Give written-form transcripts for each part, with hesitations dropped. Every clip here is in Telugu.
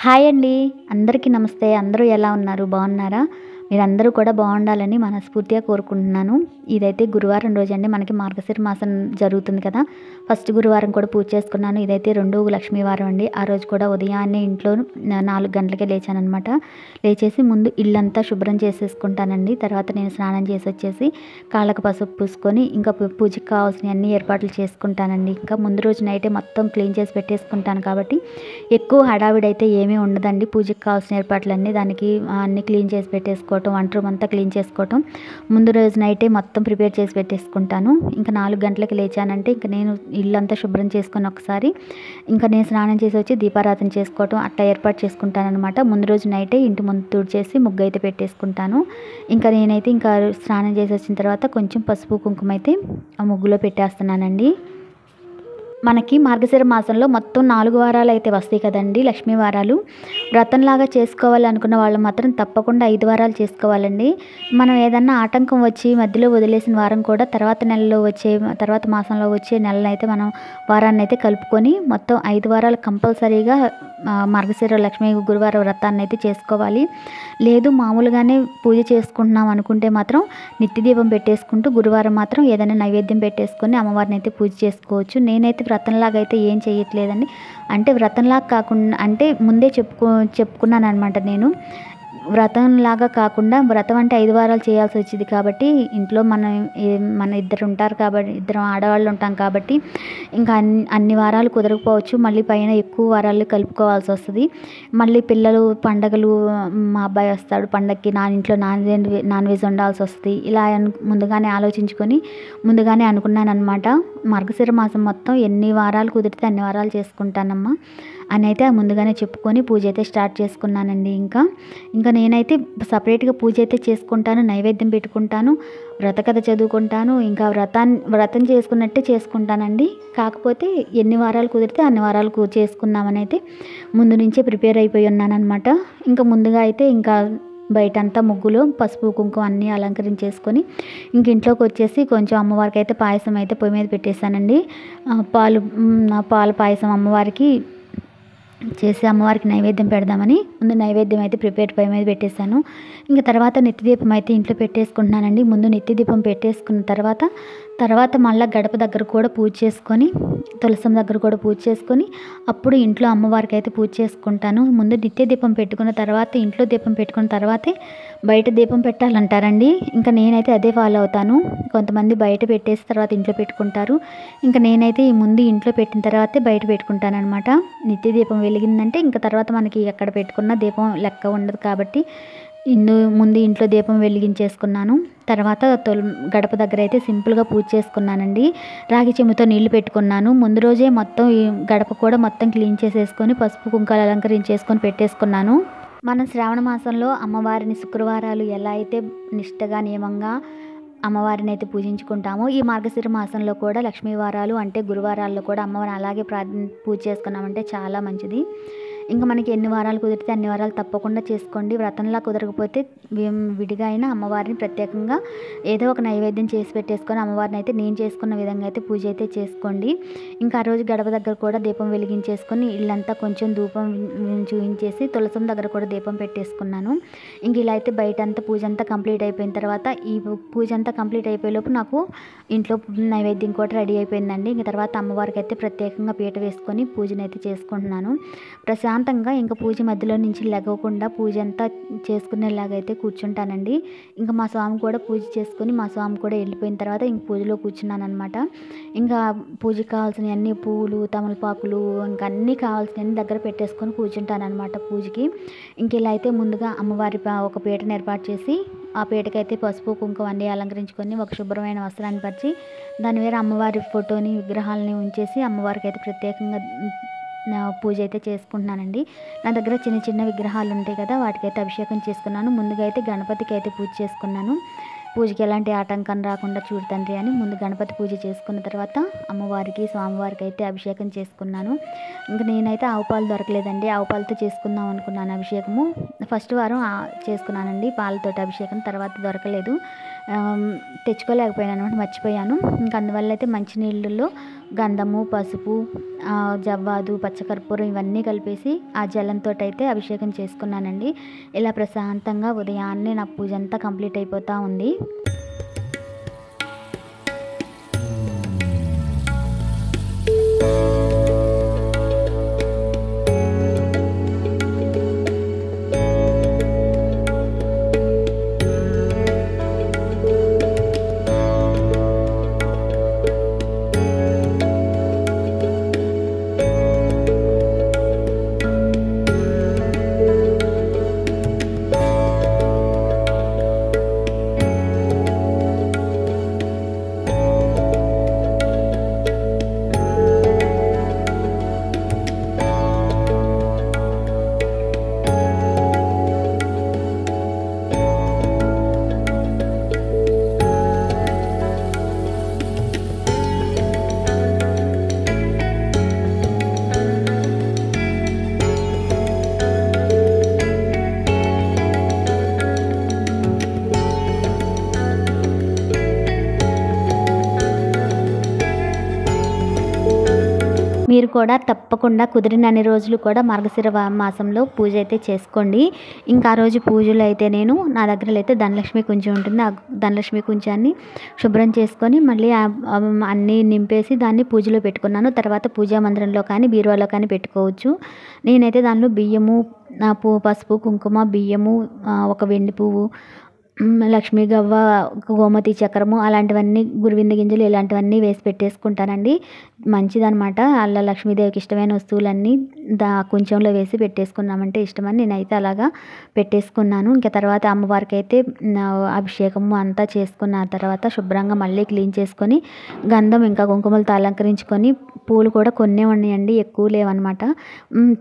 హాయ్ అండి. అందరికీ నమస్తే. అందరూ ఎలా ఉన్నారు? బాగున్నారా? మీరందరూ కూడా బాగుండాలని మనస్ఫూర్తిగా కోరుకుంటున్నాను. ఇదైతే గురువారం రోజండి. మనకి మార్గశిర మాసం జరుగుతుంది కదా! ఫస్ట్ గురువారం కూడా పూజ చేసుకున్నాను. ఇదైతే రెండో లక్ష్మీ వారం అండి. ఆ రోజు కూడా ఉదయాన్నే ఇంట్లో 4 గంటలకే లేచాననమాట. లేచేసి ముందు ఇల్లంతా శుభ్రం చేసేసుకుంటానండి. తర్వాత నేను స్నానం చేసొచ్చేసి కాళ్ళకి పసుపు పూసుకొని ఇంకా పూజకి కావాల్సినవన్నీ ఏర్పాట్లు చేసుకుంటానండి. ఇంకా ముందు రోజు నైటే మొత్తం క్లీన్ చేసి పెట్టేసుకుంటాను కాబట్టి ఎక్కువ హడావిడైతే ఏమీ ఉండదండి. పూజకి కావాల్సిన ఏర్పాట్లన్నీ దానికి అన్నీ క్లీన్ చేసి పెట్టేసుకోవటం, వంట రూమ్ అంతా క్లీన్ చేసుకోవటం, ముందు రోజు నైటే మొత్తం ప్రిపేర్ చేసి పెట్టేసుకుంటాను. ఇంకా 4 గంటలకి లేచానంటే ఇంక నేను ఇల్లంతా శుభ్రం చేసుకొని ఒకసారి ఇంకా నేను స్నానం చేసి వచ్చి దీపారాధన చేసుకోవటం అట్లా ఏర్పాటు చేసుకుంటానమాట. ముందు రోజు నైటే ఇంటి ముందు తుడిచేసి ముగ్గు అయితే పెట్టేసుకుంటాను. ఇంకా నేనైతే ఇంకా స్నానం చేసి వచ్చిన తర్వాత కొంచెం పసుపు కుంకుమ అయితే ఆ ముగ్గులో పెట్టేస్తున్నానండి. మనకి మార్గశిర మాసంలో మొత్తం 4 వారాలు అయితే వస్తాయి కదండి, లక్ష్మీ వారాలు. వ్రతంలాగా చేసుకోవాలనుకున్న వాళ్ళు మాత్రం తప్పకుండా 5 వారాలు చేసుకోవాలండి. మనం ఏదన్నా ఆటంకం వచ్చి మధ్యలో వదిలేసిన వారం కూడా తర్వాత మాసంలో వచ్చే నెలనైతే మనం వారాన్ని అయితే కలుపుకొని మొత్తం 5 వారాలు కంపల్సరీగా మార్గశిర లక్ష్మీ గురువార వ్రతాన్ని అయితే చేసుకోవాలి. లేదు మామూలుగానే పూజ చేసుకుంటున్నాం అనుకుంటే మాత్రం నిత్య దీపం పెట్టేసుకుంటూ గురువారం మాత్రం ఏదైనా నైవేద్యం పెట్టేసుకొని అమ్మవారిని అయితే పూజ చేసుకోవచ్చు. నేనైతే వ్రతంలాగా అయితే ఏం చేయట్లేదండి. అంటే వ్రతంలాగా కాకుండా అంటే ముందే చెప్పుకున్నాను అనమాట. నేను వ్రతంలాగా కాకుండా వ్రతం అంటే 5 వారాలు చేయాల్సి వచ్చింది కాబట్టి ఇంట్లో మన ఇద్దరు ఉంటారు కాబట్టి, ఇద్దరం ఆడవాళ్ళు ఉంటాం కాబట్టి ఇంకా అన్ని వారాలు కుదరకపోవచ్చు. మళ్ళీ పైన ఎక్కువ వారాలు కలుపుకోవాల్సి వస్తుంది. మళ్ళీ పిల్లలు పండగలు, మా అబ్బాయి వస్తాడు పండగకి, నా ఇంట్లో నాన్ వెజ్ వండాల్సి వస్తుంది. ఇలా ముందుగానే ఆలోచించుకొని ముందుగానే అనుకున్నాను అనమాట. మార్గశిర మాసం మొత్తం ఎన్ని వారాలు కుదిరితే అన్ని వారాలు చేసుకుంటానమ్మా అని అయితే ముందుగానే చెప్పుకొని పూజ అయితే స్టార్ట్ చేసుకున్నానండి. ఇంకా నేనైతే సపరేట్గా పూజ అయితే చేసుకుంటాను, నైవేద్యం పెట్టుకుంటాను, వ్రతకథ చదువుకుంటాను. ఇంకా వ్రతం చేసుకున్నట్టే చేసుకుంటానండి. కాకపోతే ఎన్ని వారాలు కుదిరితే అన్ని వారాలు చేసుకుందామని అయితే ముందు నుంచే ప్రిపేర్ అయిపోయి ఉన్నానమాట. ఇంకా ముందుగా అయితే ఇంకా బయటంతా ముగ్గులు పసుపు కుంకుమ అన్నీ అలంకరించేసుకొని ఇంక ఇంట్లోకి వచ్చేసి కొంచెం అమ్మవారికి అయితే పాయసం అయితే పొయ్యి మీద పెట్టేశానండి. పాల పాయసం అమ్మవారికి చేసి అమ్మవారికి నైవేద్యం పెడదామని ముందు నైవేద్యం అయితే ప్రిపేర్ పొయ్యి మీద పెట్టేశాను. ఇంకా తర్వాత నిత్యదీపం అయితే ఇంట్లో పెట్టేసుకుంటున్నానండి. ముందు నిత్యదీపం పెట్టేసుకున్న తర్వాత మళ్ళీ గడప దగ్గర కూడా పూజ చేసుకొని, తులసం దగ్గర కూడా పూజ చేసుకొని అప్పుడు ఇంట్లో అమ్మవారికి అయితే పూజ చేసుకుంటాను. ముందు నిత్య దీపం పెట్టుకున్న తర్వాత ఇంట్లో దీపం పెట్టుకున్న తర్వాతే బయట దీపం పెట్టాలంటారండి. ఇంకా నేనైతే అదే ఫాలో అవుతాను. కొంతమంది బయట పెట్టేసి తర్వాత ఇంట్లో పెట్టుకుంటారు. ఇంకా నేనైతే ఈ ముందు ఇంట్లో పెట్టిన తర్వాతే బయట పెట్టుకుంటాను అనమాట. నిత్య దీపం వెలిగిందంటే ఇంకా తర్వాత మనకి ఎక్కడ పెట్టుకున్న దీపం లెక్క ఉండదు కాబట్టి ముందు ఇంట్లో దీపం వెలిగించేసుకున్నాను. తర్వాత గడప దగ్గర అయితే సింపుల్గా పూజ చేసుకున్నానండి. రాగి చెంబుతో నీళ్లు పెట్టుకున్నాను. ముందు రోజే మొత్తం ఈ గడప కూడా మొత్తం క్లీన్ చేసేసుకొని పసుపు కుంకాలు అలంకరించేసుకొని పెట్టేసుకున్నాను. మనం శ్రావణ మాసంలో అమ్మవారిని శుక్రవారాలు ఎలా అయితే నిష్టగా నియమంగా అమ్మవారిని అయితే పూజించుకుంటామో, ఈ మార్గశిర మాసంలో కూడా లక్ష్మీ వారాలు అంటే గురువారాల్లో కూడా అమ్మవారిని అలాగే పూజ చేసుకున్నామంటే చాలా మంచిది. ఇంకా మనకి ఎన్ని వారాలు కుదిరితే అన్ని వారాలు తప్పకుండా చేసుకోండి. వ్రతంలా కుదరకపోతే విడిగా అయినా అమ్మవారిని ప్రత్యేకంగా ఏదో ఒక నైవేద్యం చేసి పెట్టేసుకొని అమ్మవారిని అయితే నేను చేసుకున్న విధంగా అయితే పూజ అయితే చేసుకోండి. ఇంకా ఆ రోజు గడప దగ్గర కూడా దీపం వెలిగించేసుకొని ఇల్లంతా కొంచెం ధూపం చూపించేసి తులసం దగ్గర కూడా దీపం పెట్టేసుకున్నాను. ఇంక ఇలా అయితే బయటంతా పూజ అంతా కంప్లీట్ అయిపోయిన తర్వాత ఈ పూజ అంతా కంప్లీట్ అయిపోయేలోపు నాకు ఇంట్లో నైవేద్యం కూడా రెడీ అయిపోయిందండి. ఇంక తర్వాత అమ్మవారికి అయితే ప్రత్యేకంగా పీట వేసుకొని పూజనైతే చేసుకుంటున్నాను. ప్రశాంతంగా ఇంకా పూజ మధ్యలో నుంచి లెగవకుండా పూజ అంతా చేసుకునేలాగైతే కూర్చుంటానండి. ఇంకా మా స్వామి కూడా పూజ చేసుకొని మా స్వామి కూడా వెళ్ళిపోయిన తర్వాత ఇంక పూజలో కూర్చున్నాను అనమాట. ఇంకా పూజకి కావాల్సిన అన్ని పువ్వులు, తమలపాకులు ఇంకా అన్నీ కావాల్సినవన్నీ దగ్గర పెట్టేసుకొని కూర్చుంటాను అనమాట పూజకి. ఇంక ఇలా అయితే ముందుగా అమ్మవారి ఒక పీటను ఏర్పాటు చేసి ఆ పీటకైతే పసుపు కుంకుమ అన్నీ అలంకరించుకొని ఒక శుభ్రమైన వస్త్రాన్ని పరిచి దాని మీద అమ్మవారి ఫోటోని విగ్రహాలని ఉంచేసి అమ్మవారికి అయితే ప్రత్యేకంగా పూజ అయితే చేసుకుంటున్నానండి. నా దగ్గర చిన్న చిన్న విగ్రహాలు ఉంటాయి కదా, వాటికైతే అభిషేకం చేసుకున్నాను. ముందుగా అయితే గణపతికి అయితే పూజ చేసుకున్నాను. పూజకి ఎలాంటి ఆటంకం రాకుండా చూడు తండ్రి అని ముందు గణపతి పూజ చేసుకున్న తర్వాత అమ్మవారికి స్వామివారికి అయితే అభిషేకం చేసుకున్నాను. ఇంకా నేనైతే ఆవు పాలు దొరకలేదండి, ఆవు పాలతో చేసుకుందాం అనుకున్నాను అభిషేకము. ఫస్ట్ వారం చేసుకున్నానండి పాలతోటి అభిషేకం, తర్వాత దొరకలేదు. తెచ్చుకోలేకపోయాను అనమాట, మర్చిపోయాను. ఇంక అందువల్ల అయితే మంచినీళ్ళలో గంధము, పసుపు, జవ్వాదు, పచ్చకర్పూరం ఇవన్నీ కలిపేసి ఆ జలంతో అయితే అభిషేకం చేసుకున్నానండి. ఇలా ప్రశాంతంగా ఉదయాన్నే నా పూజ అంతా కంప్లీట్ అయిపోతూ ఉంది. మీరు కూడా తప్పకుండా కుదిరినన్ని రోజులు కూడా మార్గశిర మాసంలో పూజ అయితే చేసుకోండి. ఇంకా ఆ రోజు పూజలు అయితే నేను నా దగ్గర అయితే ధనలక్ష్మి కుంచెం ఉంటుంది. ఆ ధనలక్ష్మి కుంచాన్ని శుభ్రం చేసుకొని మళ్ళీ అన్నీ నింపేసి దాన్ని పూజలో పెట్టుకున్నాను. తర్వాత పూజా మందిరంలో కానీ బీరువాలో కానీ పెట్టుకోవచ్చు. నేనైతే దానిలో బియ్యము, పసుపు, కుంకుమ, బియ్యము, ఒక వెండి పువ్వు, లక్ష్మీ గవ్వ, గోమతి చక్రము అలాంటివన్నీ, గురువింద గింజలు ఇలాంటివన్నీ వేసి పెట్టేసుకుంటానండి. మంచిదనమాట. అలా లక్ష్మీదేవికి ఇష్టమైన వస్తువులన్నీ కొంచెంలో వేసి పెట్టేసుకున్నామంటే ఇష్టమని నేనైతే అలాగా పెట్టేసుకున్నాను. ఇంకా తర్వాత అమ్మవారికి అయితే అభిషేకము అంతా చేసుకున్న తర్వాత శుభ్రంగా మళ్ళీ క్లీన్ చేసుకొని గంధం ఇంకా కుంకుమలతో అలంకరించుకొని, పూలు కూడా కొన్నే ఉన్నాయండి, ఎక్కువ లేవన్నమాట.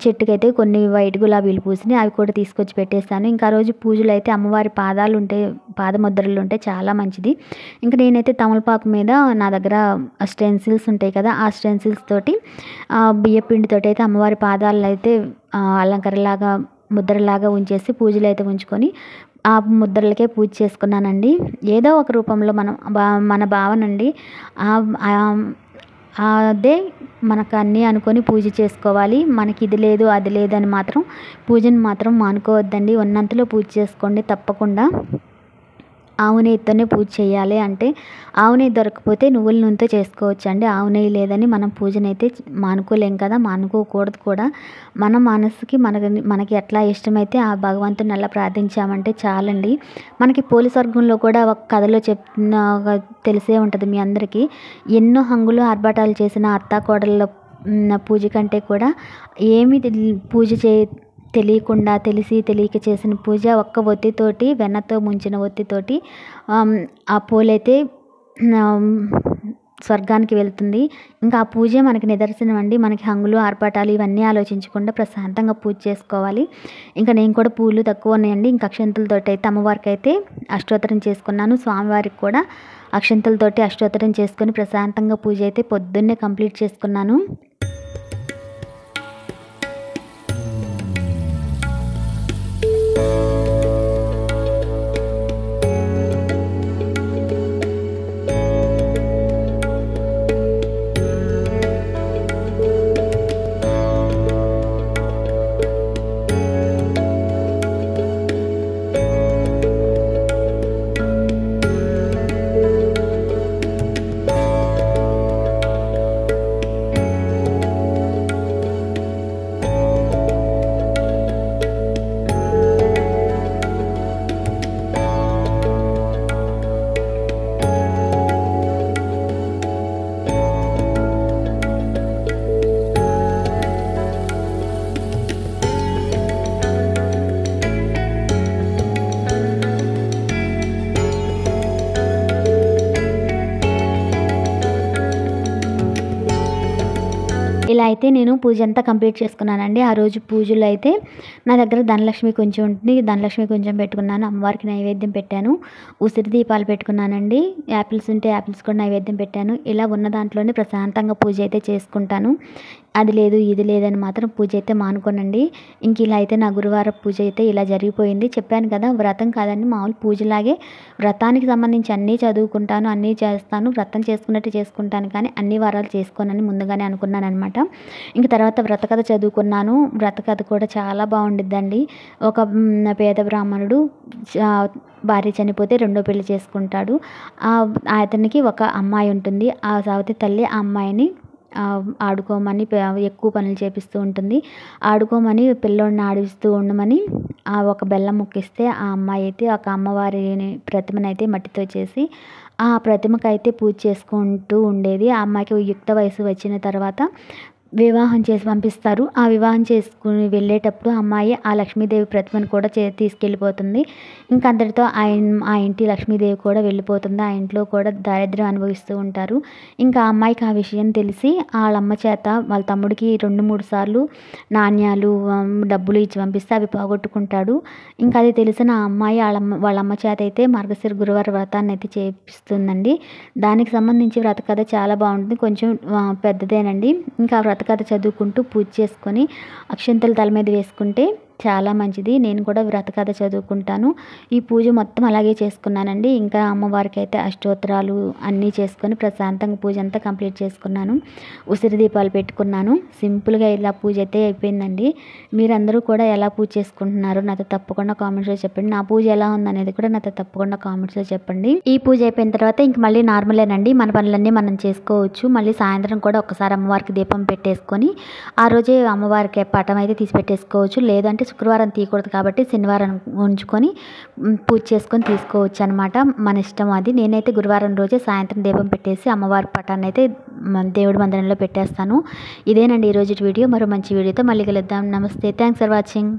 చెట్టుకైతే కొన్ని వైట్ గులాబీలు పూసినాయి, అవి కూడా తీసుకొచ్చి పెట్టేస్తాను. ఇంకా ఆ రోజు పూజలు అయితే అమ్మవారి పాదాలు ఉంటే, పాదముద్రలు ఉంటే చాలా మంచిది. ఇంకా నేనైతే తమలపాకు మీద నా దగ్గర స్టెన్సిల్స్ ఉంటాయి కదా, ఆ స్టెన్సిల్స్ తోటి బియ్య పిండితోటి అయితే అమ్మవారి పాదాలను అయితే అలంకరణలాగా ముద్రలాగా ఉంచేసి పూజలు అయితే ఉంచుకొని ఆ ముద్రలకే పూజ చేసుకున్నానండి. ఏదో ఒక రూపంలో మన భావన అండి, అదే మనకు అన్నీ అనుకొని పూజ చేసుకోవాలి. మనకి ఇది లేదు అది లేదని మాత్రం పూజను మాత్రం మానుకోవద్దండి. ఉన్నంతలో పూజ చేసుకోండి తప్పకుండా. ఆవు నెయ్యితోనే పూజ చేయాలి అంటే ఆవు నెయ్యి దొరకకపోతే నువ్వుల నూనెతో చేసుకోవచ్చు అండి. ఆవు నెయ్యి లేదని మనం పూజనైతే మానుకోలేం కదా, మానుకోకూడదు కూడా. మన మనసుకి మనకి ఎట్లా ఇష్టమైతే ఆ భగవంతుని అలా ప్రార్థించామంటే చాలండి. మనకి పోలీస్ వర్గంలో కూడా ఒక కథలో తెలిసే ఉంటుంది మీ అందరికీ. ఎన్నో హంగులు ఆర్భాటాలు చేసిన అత్తాకోడళ్ళ పూజ కంటే కూడా పూజ తెలియకుండా తెలియక చేసిన పూజ ఒక్క ఒత్తితోటి, వెన్నతో ముంచిన ఒత్తితోటి ఆ పూలైతే స్వర్గానికి వెళ్తుంది. ఇంకా ఆ పూజే మనకి నిదర్శనం అండి. మనకి హంగులు ఆర్భాటాలు ఇవన్నీ ఆలోచించకుండా ప్రశాంతంగా పూజ చేసుకోవాలి. ఇంకా నేను కూడా పూలు తక్కువ ఉన్నాయండి. ఇంకా అక్షంతలతోటి అయితే అమ్మవారికి అయితే అష్టోత్తరం చేసుకున్నాను. స్వామివారికి కూడా అక్షంతలతోటి అష్టోత్తరం చేసుకొని ప్రశాంతంగా పూజ అయితే పొద్దున్నే కంప్లీట్ చేసుకున్నాను. ఇలా అయితే నేను పూజ అంతా కంప్లీట్ చేసుకున్నానండి. ఆ రోజు పూజలో అయితే నా దగ్గర ధనలక్ష్మి కొంచెం ఉంటుంది, ధనలక్ష్మి కొంచెం పెట్టుకున్నాను. అమ్మవారికి నైవేద్యం పెట్టాను. ఉసిరి దీపాలు పెట్టుకున్నానండి. యాపిల్స్ ఉంటే యాపిల్స్ కూడా నైవేద్యం పెట్టాను. ఇలా ఉన్న దాంట్లోనే ప్రశాంతంగా పూజ అయితే చేసుకుంటాను. అది లేదు ఇది లేదని మాత్రం పూజ అయితే మానుకోనండి. ఇంక ఇలా అయితే నా గురువారం పూజ అయితే ఇలా జరిగిపోయింది. చెప్పాను కదా, వ్రతం కాదండి, మామూలు పూజలాగే. వ్రతానికి సంబంధించి అన్నీ చదువుకుంటాను, అన్నీ చేస్తాను, వ్రతం చేసుకున్నట్టు చేసుకుంటాను, కానీ అన్ని వారాలు చేసుకోనని ముందుగానే అనుకున్నాననమాట. ఇంక తర్వాత వ్రత కథ చదువుకున్నాను. వ్రత కథ కూడా చాలా బాగుండిద్దండి. ఒక పేద బ్రాహ్మణుడు భార్య చనిపోతే రెండో పెళ్లి చేసుకుంటాడు. అతనికి ఒక అమ్మాయి ఉంటుంది. ఆ సావిత్రి తల్లి ఆ అమ్మాయిని ఆడుకోమని ఎక్కువ పనులు చేపిస్తూ ఉంటుంది. ఆడుకోమని పిల్లోడిని ఆడిస్తూ ఉండమని ఒక బెల్లం ముక్కిస్తే ఆ అమ్మాయి అయితే ఒక అమ్మవారిని ప్రతిమనైతే మట్టితో చేసి ఆ ప్రతిమకైతే పూజ చేసుకుంటూ ఉండేది. ఆ అమ్మాయికి యుక్త వయసు వచ్చిన తర్వాత వివాహం చేసి పంపిస్తారు. ఆ వివాహం చేసుకుని వెళ్ళేటప్పుడు అమ్మాయి ఆ లక్ష్మీదేవి ప్రతిమను కూడా తీసుకెళ్ళిపోతుంది. ఇంక అందరితో ఆ ఇంటి లక్ష్మీదేవి కూడా వెళ్ళిపోతుంది. ఆ ఇంట్లో కూడా దారిద్ర్యం అనుభవిస్తూ ఉంటారు. ఇంకా ఆ అమ్మాయికి ఆ విషయం తెలిసి వాళ్ళమ్మ చేత వాళ్ళ తమ్ముడికి 2-3 సార్లు నాణ్యాలు డబ్బులు ఇచ్చి పంపిస్తే అవి పోగొట్టుకుంటాడు. ఇంకా అది తెలిసిన ఆ అమ్మాయి వాళ్ళమ్మ చేత అయితే మార్గశిర గురువార వ్రతాన్ని అయితే చేపిస్తుందండి. దానికి సంబంధించి వ్రత కథ చాలా బాగుంటుంది. కొంచెం పెద్దదేనండి. ఇంకా వ్రత కథ చదువుకుంటూ పూజ చేసుకొని అక్షంతలు తల మీద వేసుకుంటే చాలా మంచిది. నేను కూడా వ్రత కథ చదువుకుంటాను. ఈ పూజ మొత్తం అలాగే చేసుకున్నానండి. ఇంకా అమ్మవారికి అయితే అష్టోత్తరాలు అన్నీ చేసుకొని ప్రశాంతంగా పూజ అంతా కంప్లీట్ చేసుకున్నాను. ఉసిరి దీపాలు పెట్టుకున్నాను. సింపుల్గా ఇలా పూజ అయితే అయిపోయిందండి. మీరందరూ కూడా ఎలా పూజ చేసుకుంటున్నారో నాతో తప్పకుండా కామెంట్స్లో చెప్పండి. నా పూజ ఎలా ఉందనేది కూడా నాతో తప్పకుండా కామెంట్స్లో చెప్పండి. ఈ పూజ అయిపోయిన తర్వాత ఇంక మళ్ళీ నార్మలేనండి. మన పనులన్నీ మనం చేసుకోవచ్చు. మళ్ళీ సాయంత్రం కూడా ఒకసారి అమ్మవారికి దీపం పెట్టేసుకొని ఆ రోజే అమ్మవారికి పటం అయితే తీసి పెట్టేసుకోవచ్చు. లేదంటే శుక్రవారం తీయకూడదు కాబట్టి శనివారం ఉంచుకొని పూజ చేసుకొని తీసుకోవచ్చు అనమాట. మన ఇష్టం అది. నేనైతే గురువారం రోజే సాయంత్రం దీపం పెట్టేసి అమ్మవారి పటాన్ని అయితే దేవుడి మందిరంలో పెట్టేస్తాను. ఇదేనండి ఈరోజు వీడియో. మరో మంచి వీడియోతో మళ్ళీ కలుద్దాం. నమస్తే. Thanks for watching.